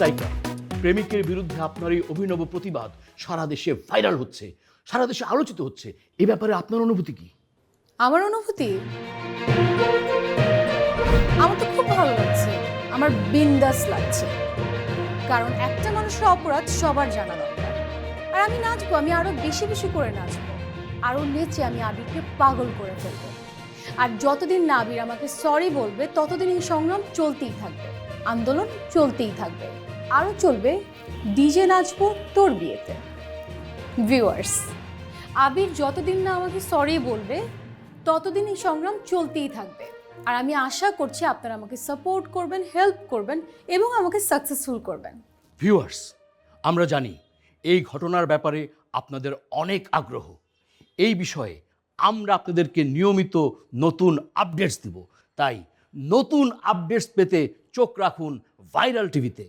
সাইকা, প্রেমিকের বিরুদ্ধে আপনার এই অভিনব প্রতিবাদ সারা দেশে ভাইরাল হচ্ছে, সারা দেশে আলোচিত হচ্ছে। এই ব্যাপারে আপনার অনুভূতি কি? আমার অনুভূতি, আমার তো খুব ভালো লাগছে, আমার বিন্দাস লাগছে। কারণ একটা মানুষের অপরাধ সবার জানা দরকার। আর আমি নাচবো, আমি আরো বেশি বেশি করে নাচবো, আরো নেচে আমি আবিরকে পাগল করে ফেলবো। আর যতদিন না আবির আমাকে সরি বলবে ততদিন এই সংগ্রাম চলতেই থাকবে, আন্দোলন চলতেই থাকবে। আরো চলবে ডিজে নাচবো তোর বিয়েতে। ভিউয়ার্স, আবির যতদিন না আমাকে সরি বলবে ততদিন এই সংগ্রাম চলতেই থাকবে। আর আমি আশা করছি আপনারা আমাকে সাপোর্ট করবেন, হেল্প করবেন এবং আমাকে সাকসেসফুল করবেন। ভিউয়ার্স, আমরা জানি এই ঘটনার ব্যাপারে আপনাদের অনেক আগ্রহ। এই বিষয়ে আমরা আপনাদেরকে নিয়মিত নতুন আপডেটস দিব। তাই নতুন আপডেটস পেতে চোখ রাখুন ভাইরাল টিভিতে।